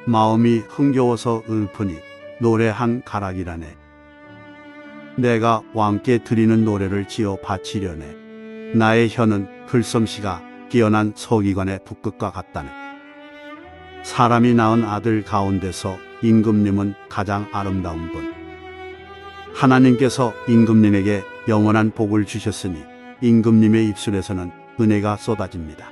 마음이 흥겨워서 읊으니 노래 한 가락이라네. 내가 왕께 드리는 노래를 지어 바치려네. 나의 혀는 글솜씨가 뛰어난 서기관의 붓끝과 같다네. 사람이 낳은 아들 가운데서 임금님은 가장 아름다운 분. 하나님께서 임금님에게 영원한 복을 주셨으니 임금님의 입술에서는 은혜가 쏟아집니다.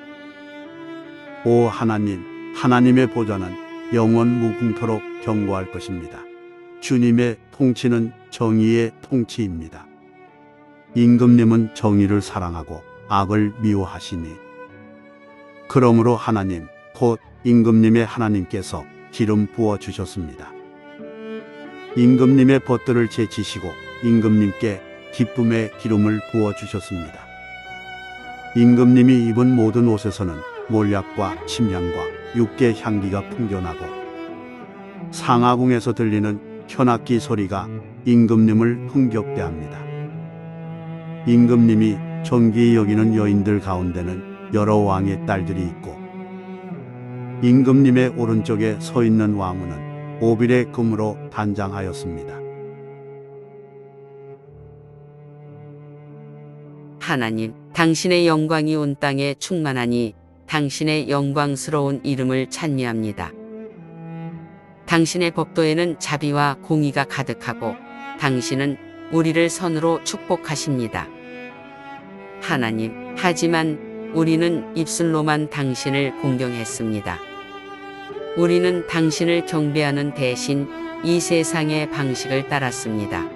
오 하나님, 하나님의 보좌는 영원 무궁토록 견고할 것입니다. 주님의 통치는 정의의 통치입니다. 임금님은 정의를 사랑하고 악을 미워하시니 그러므로 하나님, 곧 임금님의 하나님께서 기름 부어 주셨습니다. 임금님의 벗들을 제치시고 임금님께 기쁨의 기름을 부어 주셨습니다. 임금님이 입은 모든 옷에서는 몰약과 침향과 육개 향기가 풍겨나고 상하궁에서 들리는 현악기 소리가 임금님을 흥겹게 합니다. 임금님이 존귀히 여기는 여인들 가운데는 여러 왕의 딸들이 있고 임금님의 오른쪽에 서 있는 왕후는 오빌의 금으로 단장하였습니다. 하나님, 당신의 영광이 온 땅에 충만하니 당신의 영광스러운 이름을 찬미합니다. 당신의 법도에는 자비와 공의가 가득하고 당신은 우리를 선으로 축복하십니다. 하나님, 하지만 우리는 입술로만 당신을 공경했습니다. 우리는 당신을 경배하는 대신 이 세상의 방식을 따랐습니다.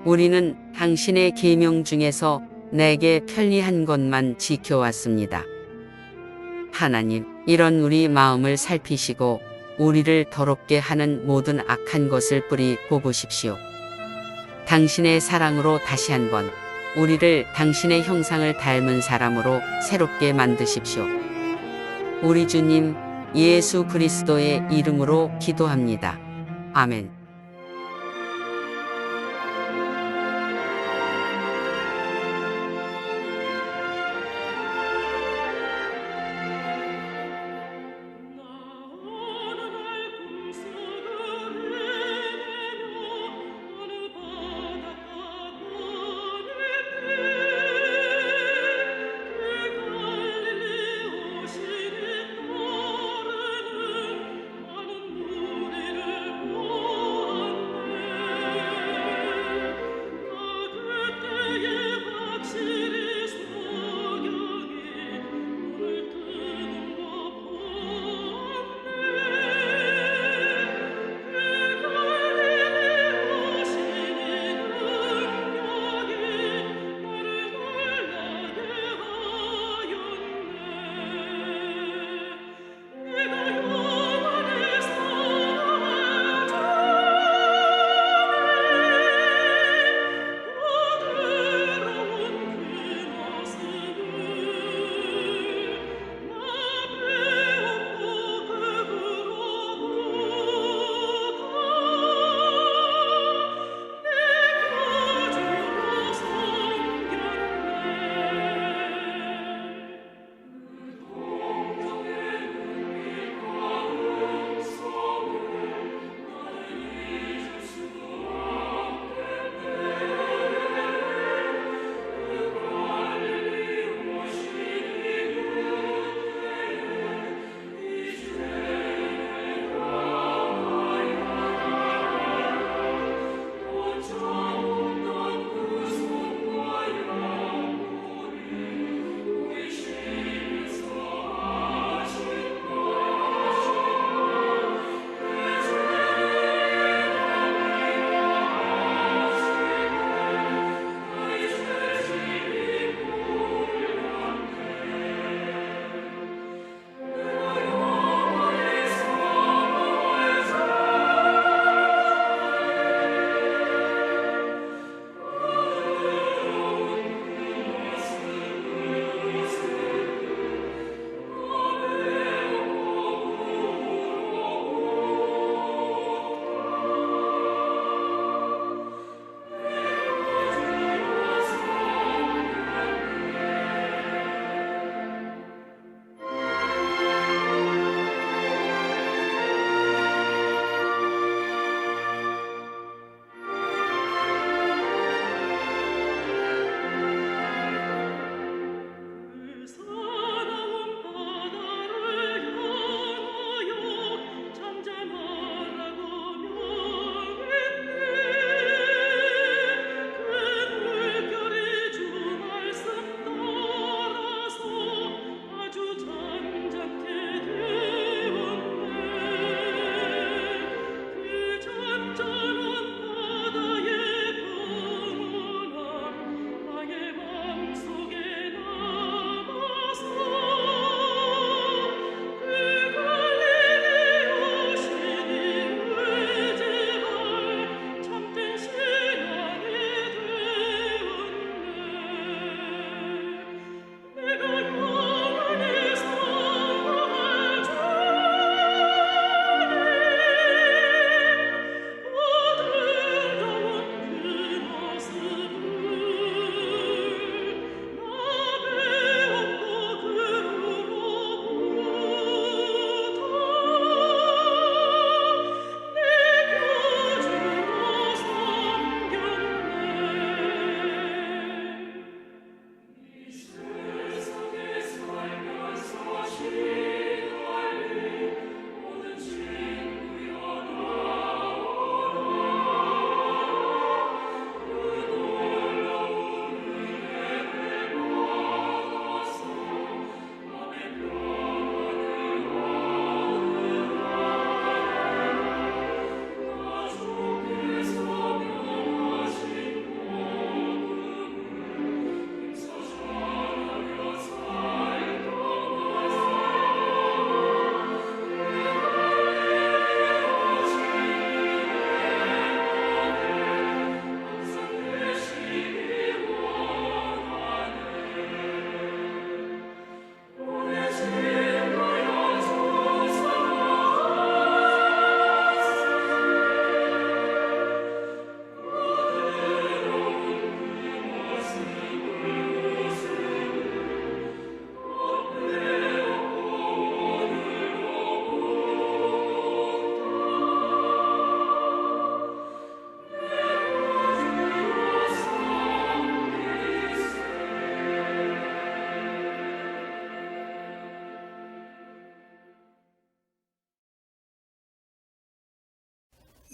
우리는 당신의 계명 중에서 내게 편리한 것만 지켜왔습니다. 하나님, 이런 우리 마음을 살피시고 우리를 더럽게 하는 모든 악한 것을 뿌리 뽑으십시오. 당신의 사랑으로 다시 한번 우리를 당신의 형상을 닮은 사람으로 새롭게 만드십시오. 우리 주님 예수 그리스도의 이름으로 기도합니다. 아멘.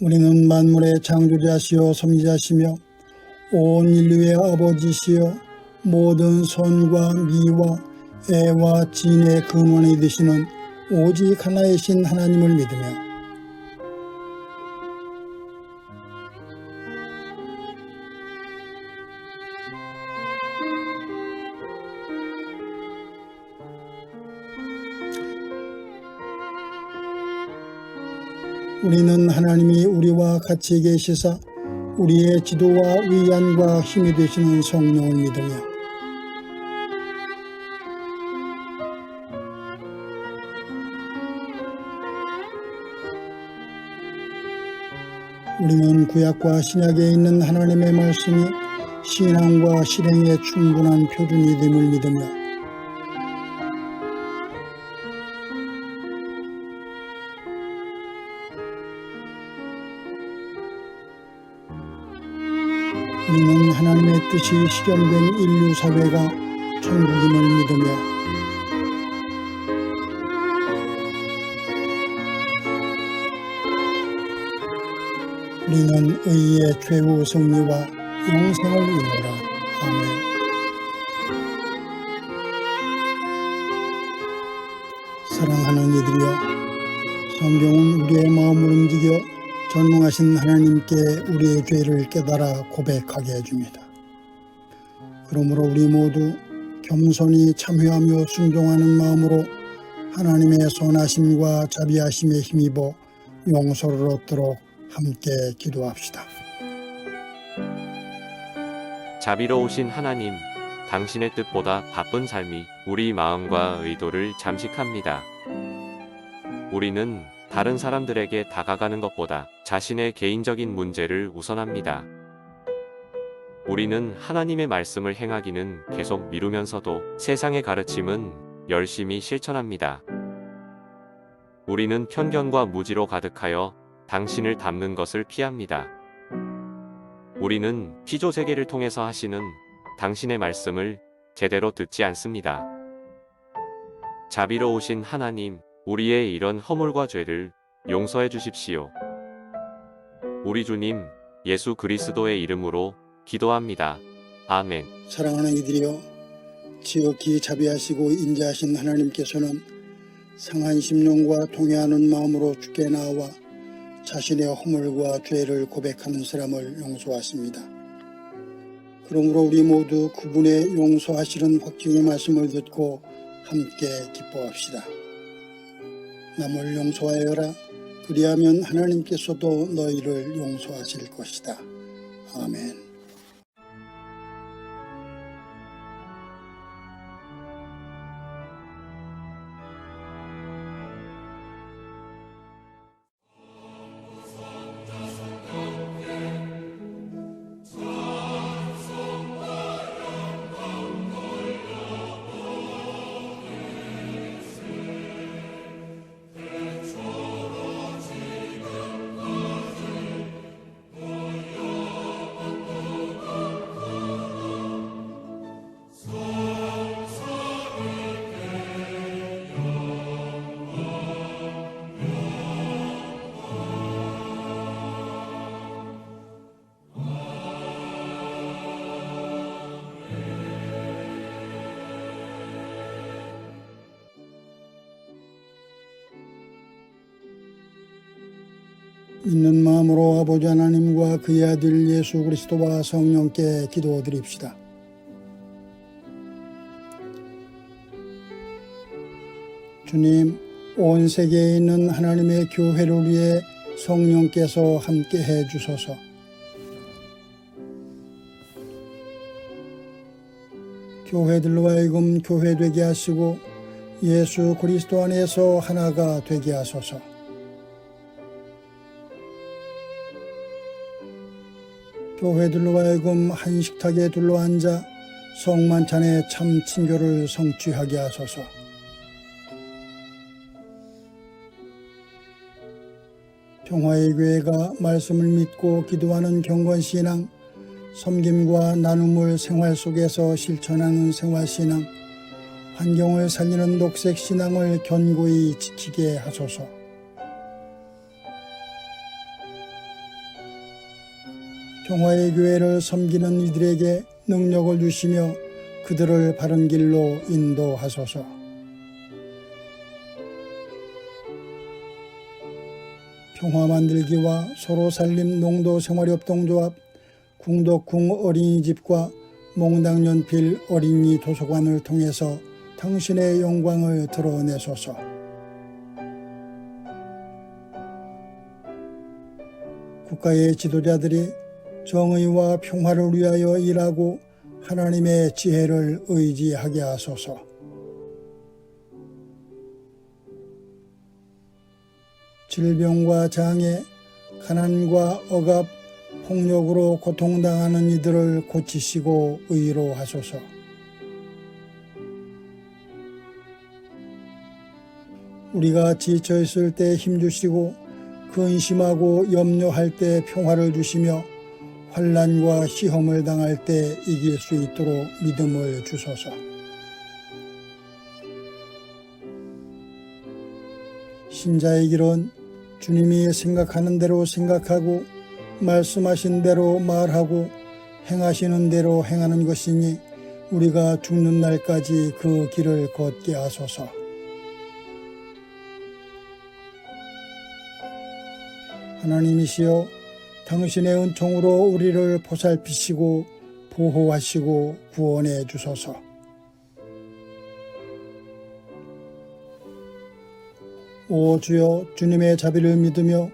우리는 만물의 창조자시요 섭리자시며 온 인류의 아버지시여 모든 선과 미와 애와 진의 근원이 되시는 오직 하나이신 하나님을 믿으며 우리는 하나님이 우리와 같이 계시사 우리의 지도와 위안과 힘이 되시는 성령을 믿으며 우리는 구약과 신약에 있는 하나님의 말씀이 신앙과 실행에 충분한 표준이 됨을 믿으며 우리는 하나님의 뜻이 실현된 인류 사회가 천국임을 믿으며 우리는 의의 최후 승리와 영생을 이루라. 아멘. 사랑하는 이들이여, 성경은 우리의 마음을 움직여 전능하신 하나님께 우리의 죄를 깨달아 고백하게 해줍니다. 그러므로 우리 모두 겸손히 참회하며 순종하는 마음으로 하나님의 선하심과 자비하심에 힘입어 용서를 얻도록 함께 기도합시다. 자비로우신 하나님, 당신의 뜻보다 바쁜 삶이 우리 마음과 의도를 잠식합니다. 우리는 다른 사람들에게 다가가는 것보다 자신의 개인적인 문제를 우선합니다. 우리는 하나님의 말씀을 행하기는 계속 미루면서도 세상의 가르침은 열심히 실천합니다. 우리는 편견과 무지로 가득하여 당신을 닮는 것을 피합니다. 우리는 피조세계를 통해서 하시는 당신의 말씀을 제대로 듣지 않습니다. 자비로우신 하나님, 우리의 이런 허물과 죄를 용서해 주십시오. 우리 주님 예수 그리스도의 이름으로 기도합니다. 아멘. 사랑하는 이들이여, 지극히 자비하시고 인자하신 하나님께서는 상한 심령과 통회하는 마음으로 주께 나와 자신의 허물과 죄를 고백하는 사람을 용서하십니다. 그러므로 우리 모두 그분의 용서하시는 확증의 말씀을 듣고 함께 기뻐합시다. 남을 용서하여라. 그리하면 하나님께서도 너희를 용서하실 것이다. 아멘. 믿는 마음으로 아버지 하나님과 그의 아들 예수 그리스도와 성령께 기도드립시다. 주님, 온 세계에 있는 하나님의 교회를 위해 성령께서 함께해 주소서. 교회들로 하여금 교회되게 하시고 예수 그리스도 안에서 하나가 되게 하소서. 교회들로 하여금 한식탁에 둘러앉아 성만찬의 참 친교를 성취하게 하소서. 평화의 교회가 말씀을 믿고 기도하는 경건신앙, 섬김과 나눔을 생활 속에서 실천하는 생활신앙, 환경을 살리는 녹색신앙을 견고히 지키게 하소서. 평화의 교회를 섬기는 이들에게 능력을 주시며 그들을 바른 길로 인도하소서. 평화 만들기와 서로 살림 농도생활협동조합, 궁덕궁 어린이집과 몽당연필 어린이 도서관을 통해서 당신의 영광을 드러내소서. 국가의 지도자들이 정의와 평화를 위하여 일하고 하나님의 지혜를 의지하게 하소서. 질병과 장애, 가난과 억압, 폭력으로 고통당하는 이들을 고치시고 의로하소서. 우리가 지쳐있을 때 힘주시고 근심하고 염려할 때 평화를 주시며 환난과 시험을 당할 때 이길 수 있도록 믿음을 주소서. 신자의 길은 주님이 생각하는 대로 생각하고 말씀하신 대로 말하고 행하시는 대로 행하는 것이니 우리가 죽는 날까지 그 길을 걷게 하소서. 하나님이시여, 당신의 은총으로 우리를 보살피시고 보호하시고 구원해 주소서. 오 주여, 주님의 자비를 믿으며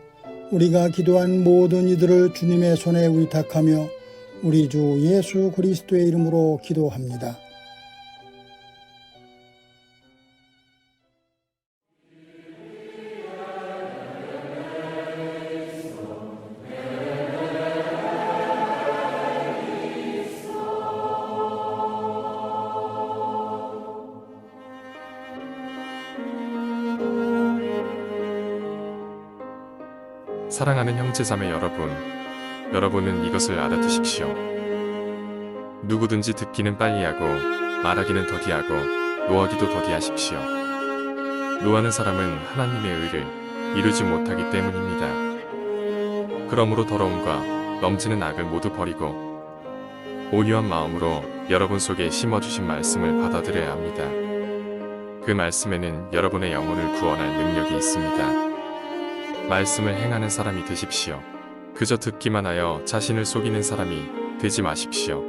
우리가 기도한 모든 이들을 주님의 손에 위탁하며 우리 주 예수 그리스도의 이름으로 기도합니다. 사랑하는 형제자매 여러분, 여러분은 이것을 알아두십시오. 누구든지 듣기는 빨리 하고 말하기는 더디하고 노하기도 더디하십시오. 노하는 사람은 하나님의 의를 이루지 못하기 때문입니다. 그러므로 더러움과 넘치는 악을 모두 버리고 온유한 마음으로 여러분 속에 심어주신 말씀을 받아들여야 합니다. 그 말씀에는 여러분의 영혼을 구원할 능력이 있습니다. 말씀을 행하는 사람이 되십시오. 그저 듣기만 하여 자신을 속이는 사람이 되지 마십시오.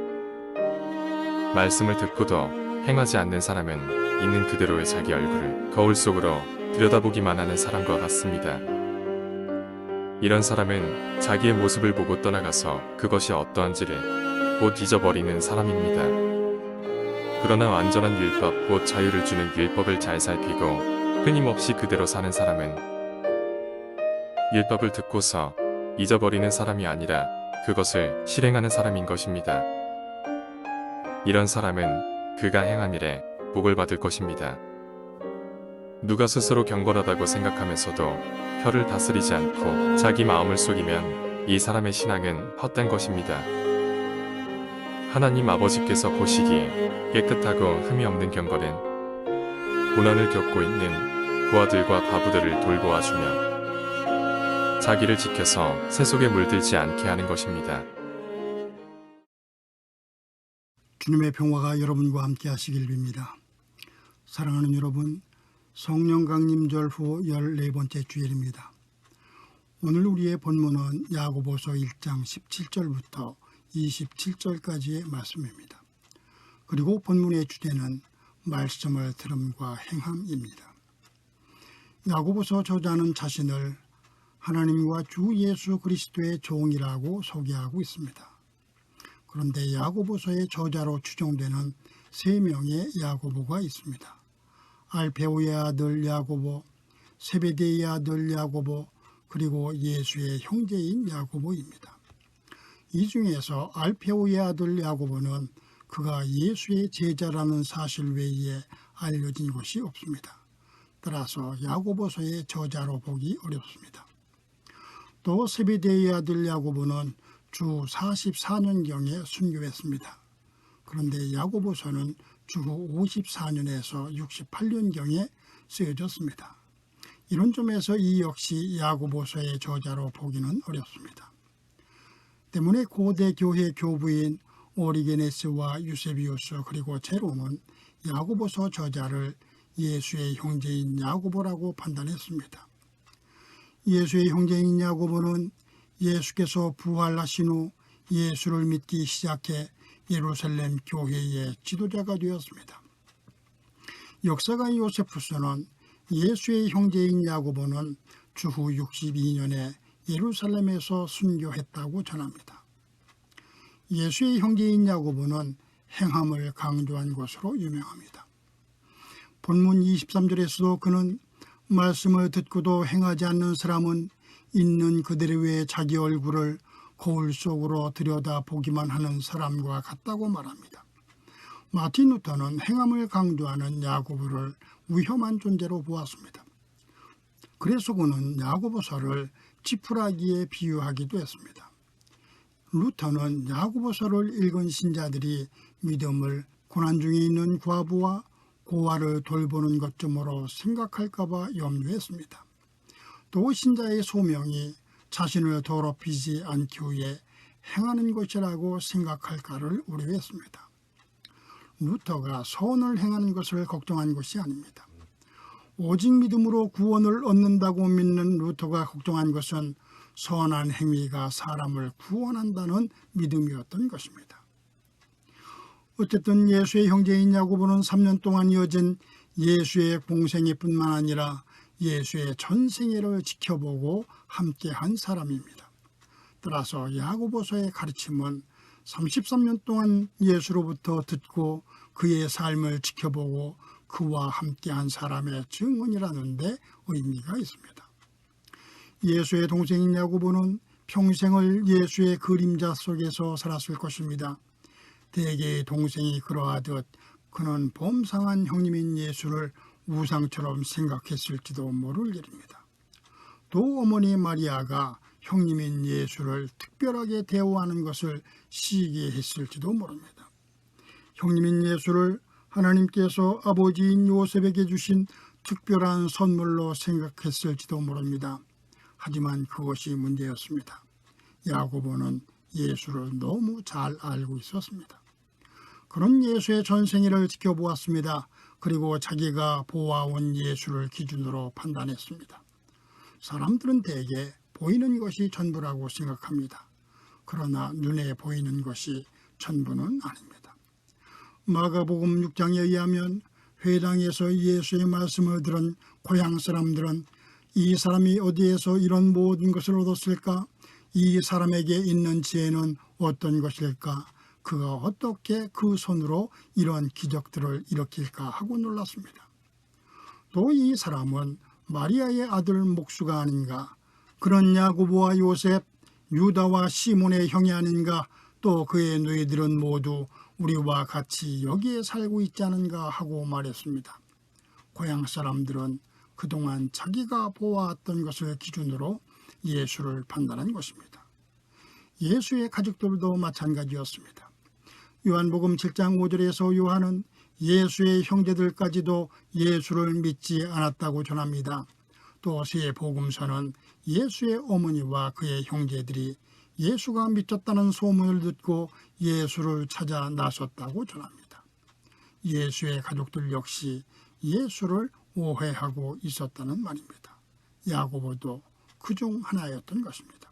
말씀을 듣고도 행하지 않는 사람은 있는 그대로의 자기 얼굴을 거울 속으로 들여다보기만 하는 사람과 같습니다. 이런 사람은 자기의 모습을 보고 떠나가서 그것이 어떠한지를 곧 잊어버리는 사람입니다. 그러나 완전한 율법, 곧 자유를 주는 율법을 잘 살피고 끊임없이 그대로 사는 사람은 율법을 듣고서 잊어버리는 사람이 아니라 그것을 실행하는 사람인 것입니다. 이런 사람은 그가 행한 일에 복을 받을 것입니다. 누가 스스로 경건하다고 생각하면서도 혀를 다스리지 않고 자기 마음을 속이면 이 사람의 신앙은 헛된 것입니다. 하나님 아버지께서 보시기에 깨끗하고 흠이 없는 경건은 고난을 겪고 있는 고아들과 과부들을 돌보아주며 자기를 지켜서 새 속에 물들지 않게 하는 것입니다. 주님의 평화가 여러분과 함께 하시길 빕니다. 사랑하는 여러분, 성령 강림절 후 14번째 주일입니다. 오늘 우리의 본문은 야고보서 1장 17절부터 27절까지의 말씀입니다. 그리고 본문의 주제는 말씀을 들음과 행함입니다. 야고보서 저자는 자신을 하나님과 주 예수 그리스도의 종이라고 소개하고 있습니다. 그런데 야고보서의 저자로 추정되는 3명의 야고보가 있습니다. 알페오의 아들 야고보, 세베데의 아들 야고보, 그리고 예수의 형제인 야고보입니다. 이 중에서 알페오의 아들 야고보는 그가 예수의 제자라는 사실 외에 알려진 것이 없습니다. 따라서 야고보서의 저자로 보기 어렵습니다. 또 세베데의 아들 야고보는 주 44년경에 순교했습니다. 그런데 야고보서는 주후 54년에서 68년경에 쓰여졌습니다. 이런 점에서 이 역시 야고보서의 저자로 보기는 어렵습니다. 때문에 고대 교회 교부인 오리게네스와 유세비우스 그리고 제롬은 야고보서 저자를 예수의 형제인 야고보라고 판단했습니다. 예수의 형제인 야고보는 예수께서 부활하신 후 예수를 믿기 시작해 예루살렘 교회의 지도자가 되었습니다. 역사가 요세푸스는 예수의 형제인 야고보는 주후 62년에 예루살렘에서 순교했다고 전합니다. 예수의 형제인 야고보는 행함을 강조한 것으로 유명합니다. 본문 23절에서도 그는 말씀을 듣고도 행하지 않는 사람은 있는 그대로의 자기 얼굴을 거울 속으로 들여다보기만 하는 사람과 같다고 말합니다. 마틴 루터는 행함을 강조하는 야고보를 위험한 존재로 보았습니다. 그래서 그는 야고보서를 지푸라기에 비유하기도 했습니다. 루터는 야고보서를 읽은 신자들이 믿음을 고난 중에 있는 과부와 고아를 돌보는 것쯤으로 생각할까 봐 염려했습니다. 또 신자의 소명이 자신을 더럽히지 않기 위해 행하는 것이라고 생각할까를 우려했습니다. 루터가 선을 행하는 것을 걱정한 것이 아닙니다. 오직 믿음으로 구원을 얻는다고 믿는 루터가 걱정한 것은 선한 행위가 사람을 구원한다는 믿음이었던 것입니다. 어쨌든 예수의 형제인 야고보는 3년 동안 이어진 예수의 공생애뿐만 아니라 예수의 전생애를 지켜보고 함께한 사람입니다. 따라서 야고보서의 가르침은 33년 동안 예수로부터 듣고 그의 삶을 지켜보고 그와 함께한 사람의 증언이라는 데 의미가 있습니다. 예수의 동생인 야고보는 평생을 예수의 그림자 속에서 살았을 것입니다. 대개의 동생이 그러하듯 그는 범상한 형님인 예수를 우상처럼 생각했을지도 모를 일입니다. 또 어머니 마리아가 형님인 예수를 특별하게 대우하는 것을 시기했을지도 모릅니다. 형님인 예수를 하나님께서 아버지인 요셉에게 주신 특별한 선물로 생각했을지도 모릅니다. 하지만 그것이 문제였습니다. 야고보는 예수를 너무 잘 알고 있었습니다. 그런 예수의 전생애를 지켜보았습니다. 그리고 자기가 보아온 예수를 기준으로 판단했습니다. 사람들은 대개 보이는 것이 전부라고 생각합니다. 그러나 눈에 보이는 것이 전부는 아닙니다. 마가복음 6장에 의하면 회당에서 예수의 말씀을 들은 고향 사람들은 이 사람이 어디에서 이런 모든 것을 얻었을까? 이 사람에게 있는 지혜는 어떤 것일까? 그가 어떻게 그 손으로 이런 기적들을 일으킬까 하고 놀랐습니다. 또 이 사람은 마리아의 아들 목수가 아닌가? 그런 야고보와 요셉, 유다와 시몬의 형이 아닌가? 또 그의 누이들은 모두 우리와 같이 여기에 살고 있지 않은가 하고 말했습니다. 고향 사람들은 그동안 자기가 보아왔던 것을 기준으로 예수를 판단한 것입니다. 예수의 가족들도 마찬가지였습니다. 요한복음 7장 5절에서 요한은 예수의 형제들까지도 예수를 믿지 않았다고 전합니다. 또 세 복음서는 예수의 어머니와 그의 형제들이 예수가 믿었다는 소문을 듣고 예수를 찾아 나섰다고 전합니다. 예수의 가족들 역시 예수를 오해하고 있었다는 말입니다. 야고보도 그중 하나였던 것입니다.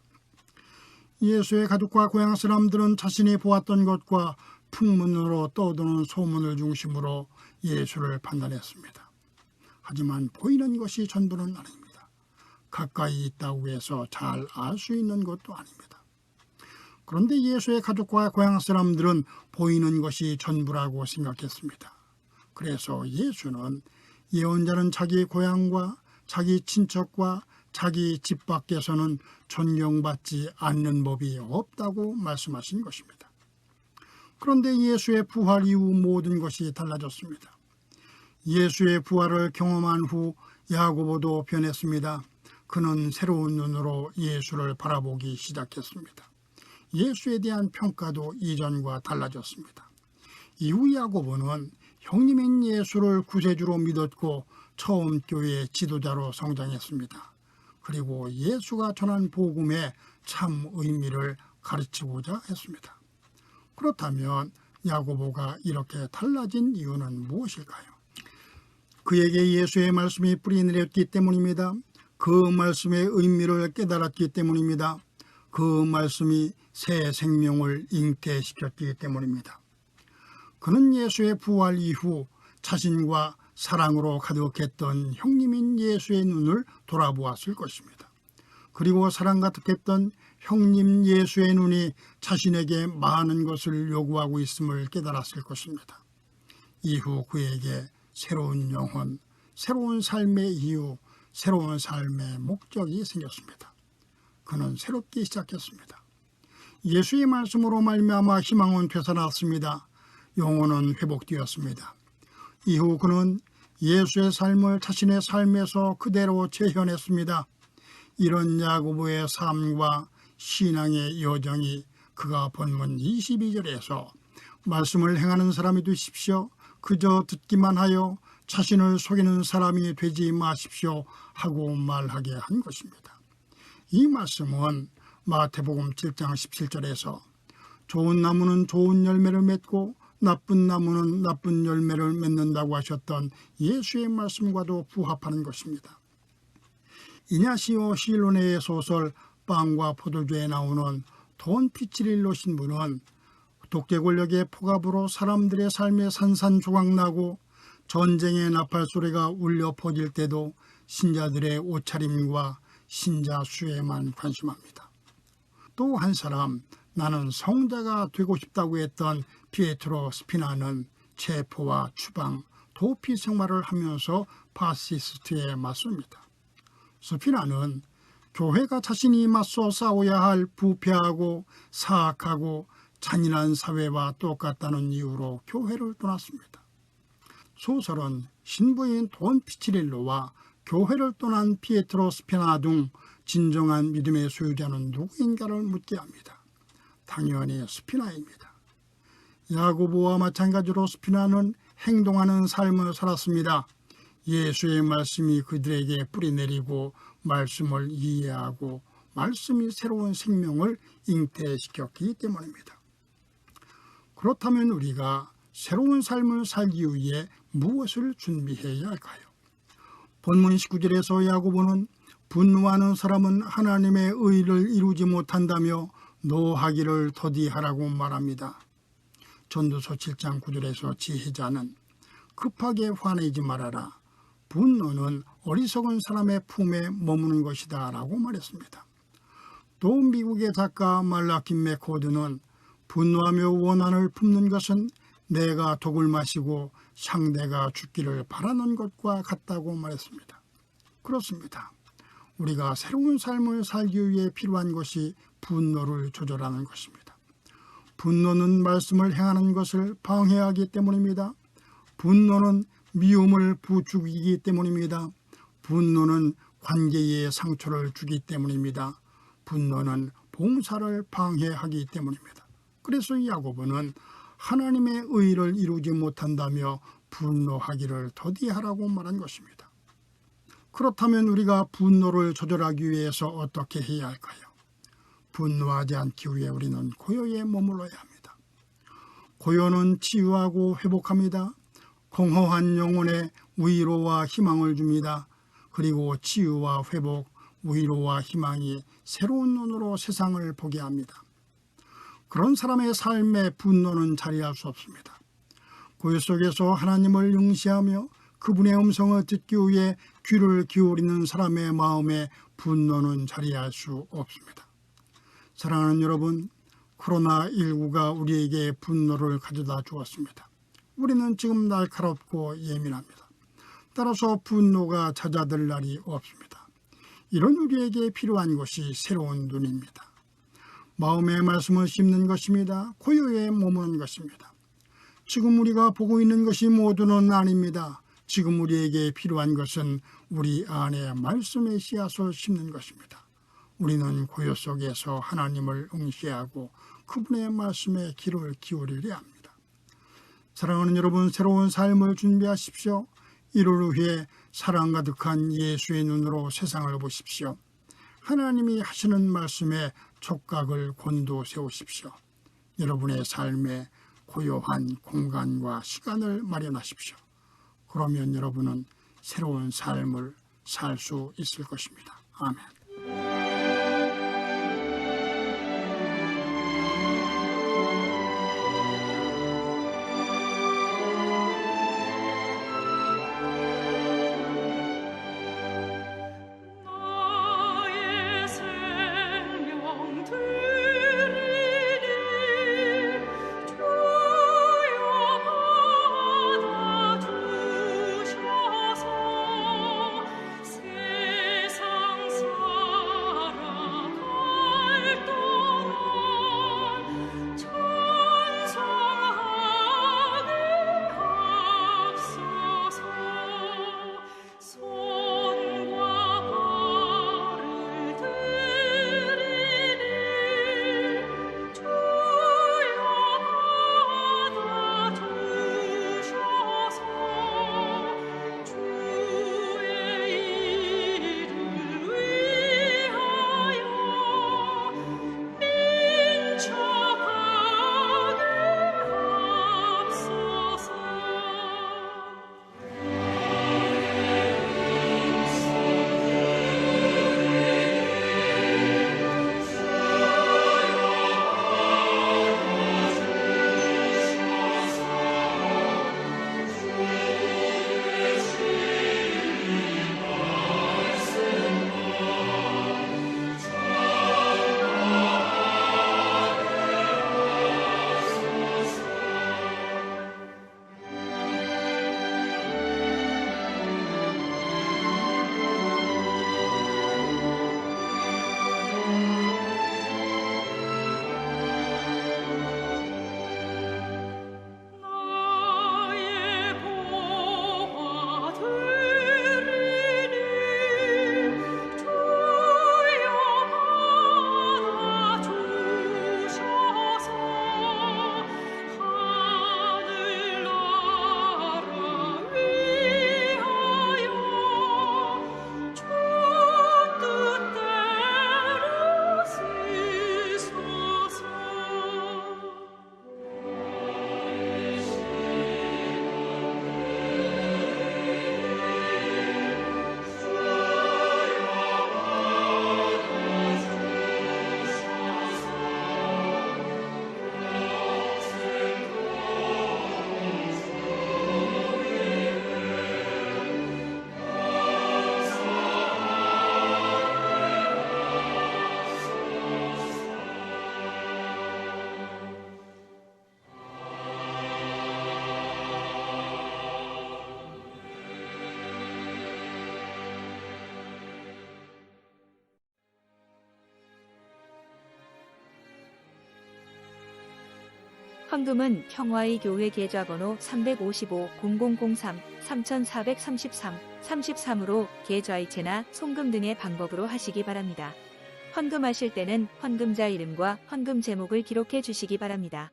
예수의 가족과 고향 사람들은 자신이 보았던 것과 풍문으로 떠도는 소문을 중심으로 예수를 판단했습니다. 하지만 보이는 것이 전부는 아닙니다. 가까이 있다고 해서 잘 알 수 있는 것도 아닙니다. 그런데 예수의 가족과 고향 사람들은 보이는 것이 전부라고 생각했습니다. 그래서 예수는 예언자는 자기 고향과 자기 친척과 자기 집 밖에서는 존경받지 않는 법이 없다고 말씀하신 것입니다. 그런데 예수의 부활 이후 모든 것이 달라졌습니다. 예수의 부활을 경험한 후 야고보도 변했습니다. 그는 새로운 눈으로 예수를 바라보기 시작했습니다. 예수에 대한 평가도 이전과 달라졌습니다. 이후 야고보는 형님인 예수를 구세주로 믿었고 처음 교회의 지도자로 성장했습니다. 그리고 예수가 전한 복음의 참 의미를 가르치고자 했습니다. 그렇다면 야고보가 이렇게 달라진 이유는 무엇일까요? 그에게 예수의 말씀이 뿌리 내렸기 때문입니다. 그 말씀의 의미를 깨달았기 때문입니다. 그 말씀이 새 생명을 잉태시켰기 때문입니다. 그는 예수의 부활 이후 자신과 사랑으로 가득했던 형님인 예수의 눈을 돌아보았을 것입니다. 그리고 사랑 가득했던 형님 예수의 눈이 자신에게 많은 것을 요구하고 있음을 깨달았을 것입니다. 이후 그에게 새로운 영혼, 새로운 삶의 이유, 새로운 삶의 목적이 생겼습니다. 그는 새롭게 시작했습니다. 예수의 말씀으로 말미암아 희망은 되살았습니다. 영혼은 회복되었습니다. 이후 그는 예수의 삶을 자신의 삶에서 그대로 재현했습니다. 이런 야고보의 삶과 신앙의 여정이 그가 본문 22절에서 말씀을 행하는 사람이 되십시오. 그저 듣기만 하여 자신을 속이는 사람이 되지 마십시오 하고 말하게 한 것입니다. 이 말씀은 마태복음 7장 17절에서 좋은 나무는 좋은 열매를 맺고 나쁜 나무는 나쁜 열매를 맺는다고 하셨던 예수의 말씀과도 부합하는 것입니다. 이냐시오 실로네의 소설 빵과 포도주에 나오는 돈 피치릴로 신부는 독재 권력의 포갑으로 사람들의 삶에 산산조각나고 전쟁의 나팔 소리가 울려 퍼질 때도 신자들의 옷차림과 신자 수에만 관심합니다. 또 한 사람, 나는 성자가 되고 싶다고 했던 피에트로 스피나는 체포와 추방, 도피 생활을 하면서 파시스트에 맞섭니다. 스피나는 교회가 자신이 맞서 싸워야 할 부패하고 사악하고 잔인한 사회와 똑같다는 이유로 교회를 떠났습니다. 소설은 신부인 돈 피치릴로와 교회를 떠난 피에트로 스피나 등 진정한 믿음의 소유자는 누구인가를 묻게 합니다. 당연히 스피나입니다. 야고보와 마찬가지로 스피나는 행동하는 삶을 살았습니다. 예수의 말씀이 그들에게 뿌리내리고 말씀을 이해하고 말씀이 새로운 생명을 잉태시켰기 때문입니다. 그렇다면 우리가 새로운 삶을 살기 위해 무엇을 준비해야 할까요? 본문 19절에서 야고보는 분노하는 사람은 하나님의 의를 이루지 못한다며 노하기를 더디하라고 말합니다. 전도서 7장 9절에서 지혜자는 급하게 화내지 말아라. 분노는 어리석은 사람의 품에 머무는 것이다 라고 말했습니다. 또 미국의 작가 말라킨 맥코드는 분노하며 원한을 품는 것은 내가 독을 마시고 상대가 죽기를 바라는 것과 같다고 말했습니다. 그렇습니다. 우리가 새로운 삶을 살기 위해 필요한 것이 분노를 조절하는 것입니다. 분노는 말씀을 행하는 것을 방해하기 때문입니다. 분노는 미움을 부추기기 때문입니다. 분노는 관계에 상처를 주기 때문입니다. 분노는 봉사를 방해하기 때문입니다. 그래서 야고보는 하나님의 의를 이루지 못한다며 분노하기를 더디하라고 말한 것입니다. 그렇다면 우리가 분노를 조절하기 위해서 어떻게 해야 할까요? 분노하지 않기 위해 우리는 고요에 머물러야 합니다. 고요는 치유하고 회복합니다. 공허한 영혼에 위로와 희망을 줍니다. 그리고 치유와 회복, 위로와 희망이 새로운 눈으로 세상을 보게 합니다. 그런 사람의 삶에 분노는 자리할 수 없습니다. 고요 속에서 하나님을 응시하며 그분의 음성을 듣기 위해 귀를 기울이는 사람의 마음에 분노는 자리할 수 없습니다. 사랑하는 여러분, 코로나19가 우리에게 분노를 가져다 주었습니다. 우리는 지금 날카롭고 예민합니다. 따라서 분노가 잦아들 날이 없습니다. 이런 우리에게 필요한 것이 새로운 눈입니다. 마음의 말씀을 씹는 것입니다. 고요에 머무는 것입니다. 지금 우리가 보고 있는 것이 모두는 아닙니다. 지금 우리에게 필요한 것은 우리 안에 말씀의 씨앗을 심는 것입니다. 우리는 고요 속에서 하나님을 응시하고 그분의 말씀에 귀를 기울이려 합니다. 사랑하는 여러분, 새로운 삶을 준비하십시오. 이를 위해 사랑 가득한 예수의 눈으로 세상을 보십시오. 하나님이 하시는 말씀에 촉각을 곤두세우십시오. 여러분의 삶에 고요한 공간과 시간을 마련하십시오. 그러면 여러분은 새로운 삶을 살 수 있을 것입니다. 아멘. 나의 생명 드리니 주여 받아주셔서 세상 살아갈 동안 찬송하게 하옵소서. 손과 발을 들이니 주여 받아주셔서 주의 일을 위하여 민첩하게 하옵소서. 나의 보화 드리니 주여 받아주셔서 하늘나라 위하여 주 뜻대로 쓰소서. 헌금은 평화의 교회 계좌번호 355-0003-3433-33으로 계좌이체나 송금 등의 방법으로 하시기 바랍니다. 헌금하실 때는 헌금자 이름과 헌금 제목을 기록해 주시기 바랍니다.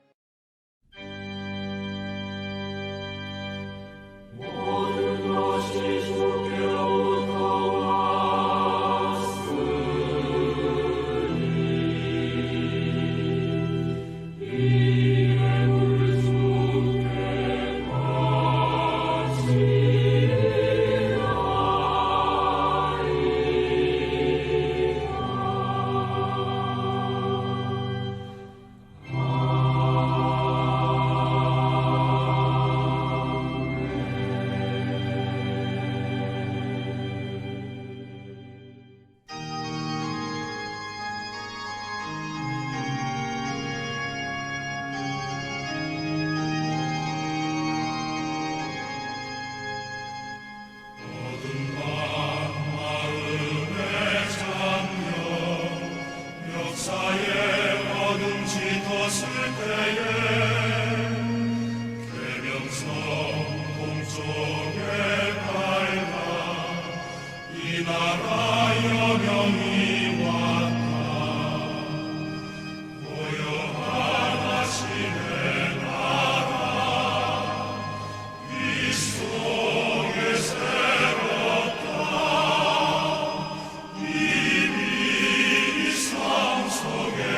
속에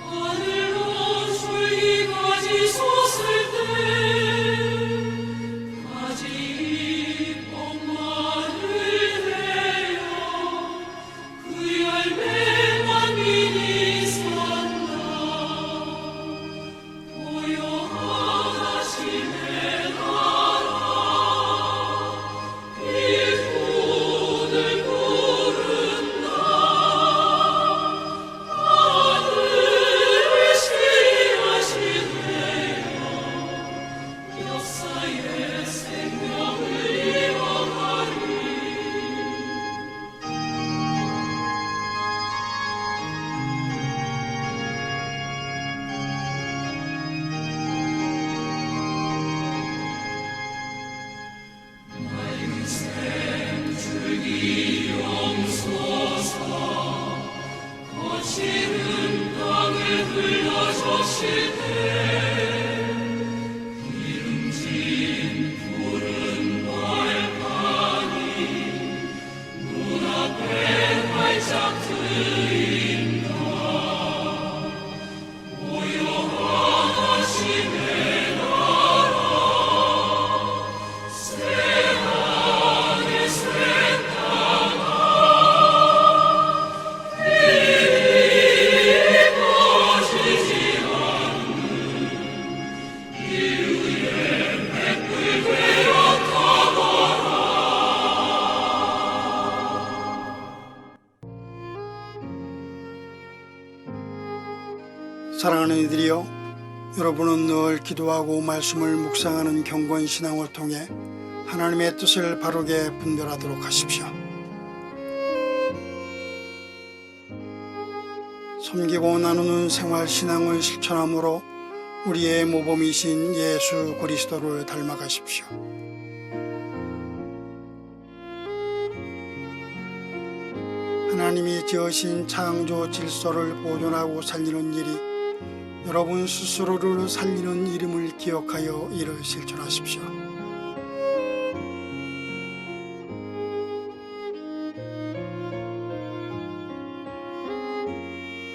하늘로 주의 가지 솟을 때 가지 뽕만을 내어 그 열매 만민이 산다 고요하심의 나라 일꾼을 부른다 하늘을 시하시네요 역사의 생명을 이어가리 줄기 용소서 거칠은 땅에 흘러졌을 때 기름진 푸른 벌판이 눈앞에 활짝 트인다 고요하심의 나라 새하늘 새 꺼지지 않는 인류의 맷불 되어 타거라 사랑하는 이들이여, 여러분은 늘 기도하고 말씀을 묵상하는 경건 신앙을 통해 하나님의 뜻을 바르게 분별하도록 하십시오. 섬기고 나누는 생활 신앙을 실천함으로 우리의 모범이신 예수 그리스도를 닮아가십시오. 하나님이 지으신 창조 질서를 보존하고 살리는 일이 여러분 스스로를 살리는 이름을 기억하여 이를 실천하십시오.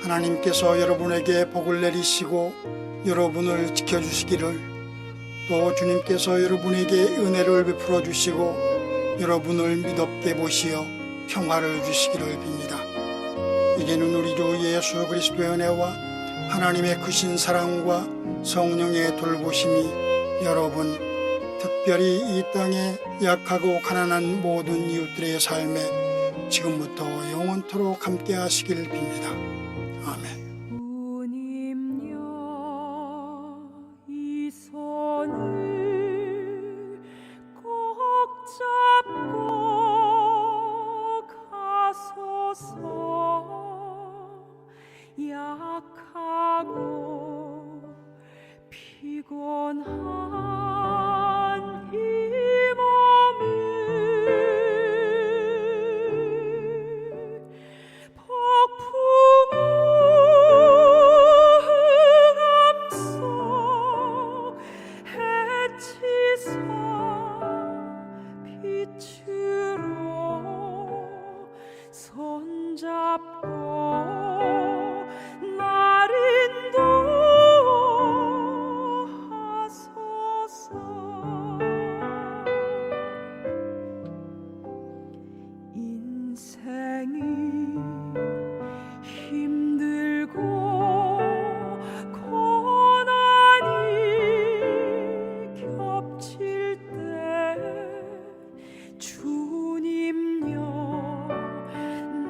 하나님께서 여러분에게 복을 내리시고 여러분을 지켜주시기를, 또 주님께서 여러분에게 은혜를 베풀어 주시고 여러분을 믿op게 보시어 평화를 주시기를 빕니다. 이제는 우리 주 예수 그리스도의 은혜와 하나님의 크신 사랑과 성령의 돌보심이 여러분, 특별히 이 땅에 약하고 가난한 모든 이웃들의 삶에 지금부터 영원토록 함께 하시길 빕니다. 아멘. 주님여 이 손을 꼭 잡고 가소서 약하고 피곤한 이 몸을 폭풍 속 해치사 빛으로 손잡고 날 인도하소서. 인생이 힘들고 고난이 겹칠 때 주님여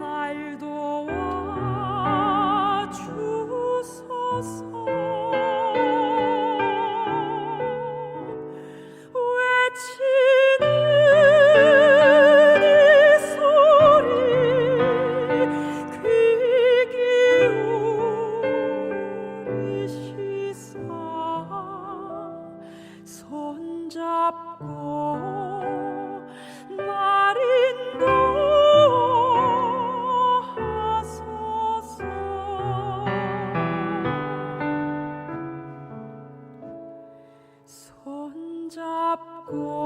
날 도와 주소서. 외치는 이 소리 귀 기울이시사 손잡고 날 인도하소서. 고